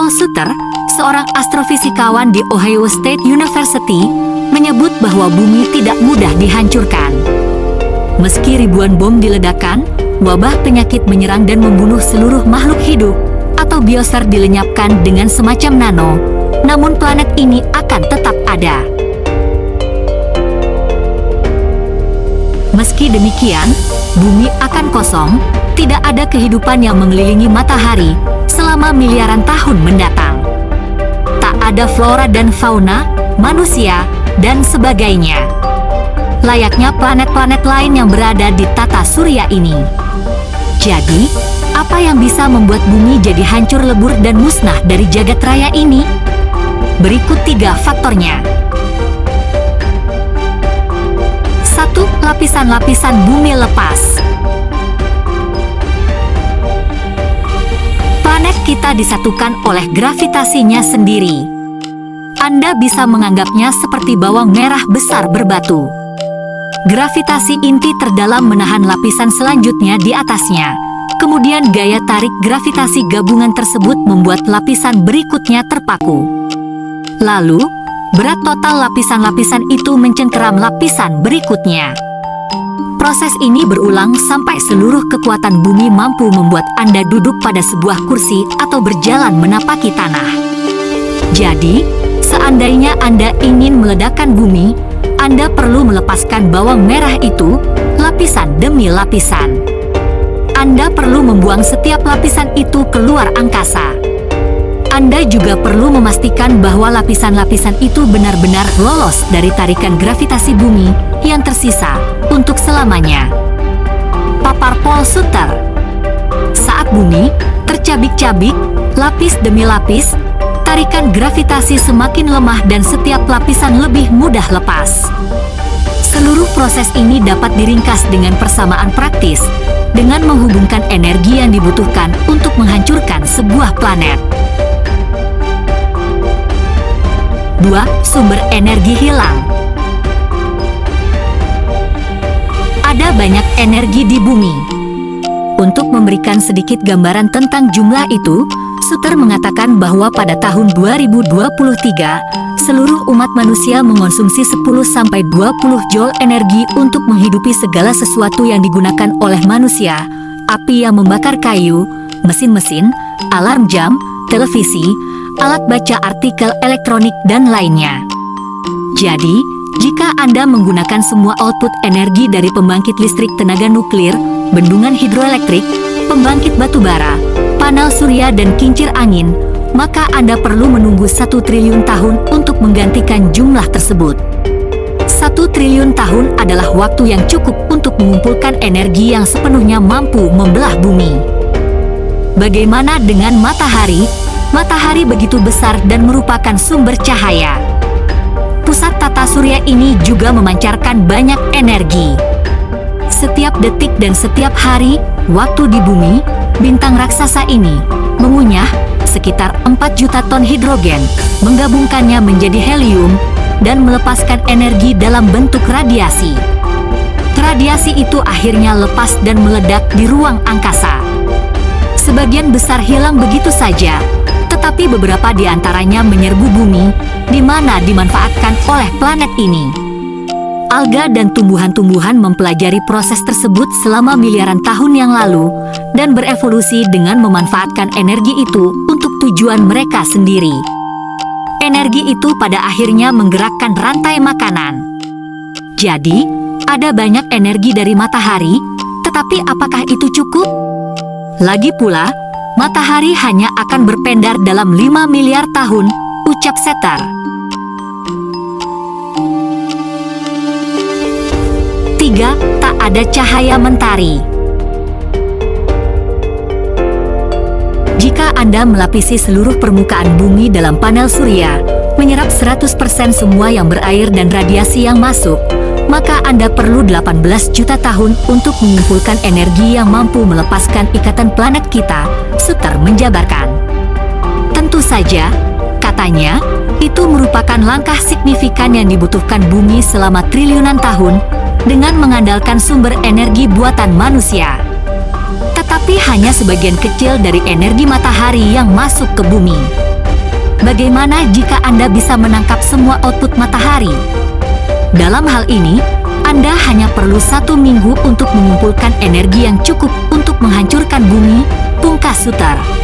Paul Sutter, seorang astrofisikawan di Ohio State University, menyebut bahwa bumi tidak mudah dihancurkan. Meski ribuan bom diledakkan, wabah penyakit menyerang dan membunuh seluruh makhluk hidup, atau biosfer dilenyapkan dengan semacam nano, namun planet ini akan tetap ada. Meski demikian, bumi akan kosong, tidak ada kehidupan yang mengelilingi matahari selama miliaran tahun mendatang. Tak ada flora dan fauna, manusia, dan sebagainya. Layaknya planet-planet lain yang berada di tata surya ini. Jadi, apa yang bisa membuat bumi jadi hancur lebur dan musnah dari jagat raya ini? Berikut 3 faktornya. 1. Lapisan-lapisan bumi lepas. Planet kita disatukan oleh gravitasinya sendiri. Anda bisa menganggapnya seperti bawang merah besar berbatu. Gravitasi inti terdalam menahan lapisan selanjutnya di atasnya. Kemudian gaya tarik gravitasi gabungan tersebut membuat lapisan berikutnya terpaku. Lalu, berat total lapisan-lapisan itu mencengkeram lapisan berikutnya. Proses ini berulang sampai seluruh kekuatan bumi mampu membuat Anda duduk pada sebuah kursi atau berjalan menapaki tanah. Jadi, seandainya Anda ingin meledakkan bumi, Anda perlu melepaskan bawang merah itu, lapisan demi lapisan. Anda perlu membuang setiap lapisan itu keluar angkasa. Anda juga perlu memastikan bahwa lapisan-lapisan itu benar-benar lolos dari tarikan gravitasi bumi yang tersisa untuk selamanya. Papar Paul Sutter. Saat bumi tercabik-cabik, lapis demi lapis, tarikan gravitasi semakin lemah dan setiap lapisan lebih mudah lepas. Seluruh proses ini dapat diringkas dengan persamaan praktis, dengan menghubungkan energi yang dibutuhkan untuk menghancurkan sebuah planet. 2. Sumber energi hilang. Ada banyak energi di bumi. Untuk memberikan sedikit gambaran tentang jumlah itu, Sutter mengatakan bahwa pada tahun 2023, seluruh umat manusia mengonsumsi 10-20 joule energi untuk menghidupi segala sesuatu yang digunakan oleh manusia, api yang membakar kayu, mesin-mesin, alarm jam, televisi, alat baca artikel elektronik, dan lainnya. Jadi, jika Anda menggunakan semua output energi dari pembangkit listrik tenaga nuklir, bendungan hidroelektrik, pembangkit batu bara, panel surya, dan kincir angin, maka Anda perlu menunggu 1 triliun tahun untuk menggantikan jumlah tersebut. 1 triliun tahun adalah waktu yang cukup untuk mengumpulkan energi yang sepenuhnya mampu membelah bumi. Bagaimana dengan matahari? Matahari begitu besar dan merupakan sumber cahaya. Pusat tata surya ini juga memancarkan banyak energi. Setiap detik dan setiap hari, waktu di bumi, bintang raksasa ini mengunyah sekitar 4 juta ton hidrogen, menggabungkannya menjadi helium, dan melepaskan energi dalam bentuk radiasi. Radiasi itu akhirnya lepas dan meledak di ruang angkasa. Sebagian besar hilang begitu saja, tetapi beberapa di antaranya menyerbu bumi, di mana dimanfaatkan oleh planet ini. Alga dan tumbuhan-tumbuhan mempelajari proses tersebut selama miliaran tahun yang lalu, dan berevolusi dengan memanfaatkan energi itu untuk tujuan mereka sendiri. Energi itu pada akhirnya menggerakkan rantai makanan. Jadi, ada banyak energi dari matahari, tetapi apakah itu cukup? Lagi pula, matahari hanya akan berpendar dalam 5 miliar tahun, ucap Sutter. 3. Tak ada cahaya mentari. Jika Anda melapisi seluruh permukaan bumi dalam panel surya, menyerap 100% semua yang berair dan radiasi yang masuk, maka Anda perlu 18 juta tahun untuk mengumpulkan energi yang mampu melepaskan ikatan planet kita, Sutter menjabarkan. Tentu saja, katanya, itu merupakan langkah signifikan yang dibutuhkan bumi selama triliunan tahun dengan mengandalkan sumber energi buatan manusia. Tetapi hanya sebagian kecil dari energi matahari yang masuk ke bumi. Bagaimana jika Anda bisa menangkap semua output matahari? Dalam hal ini, Anda hanya perlu 1 minggu untuk mengumpulkan energi yang cukup untuk menghancurkan bumi, pungkas Suter.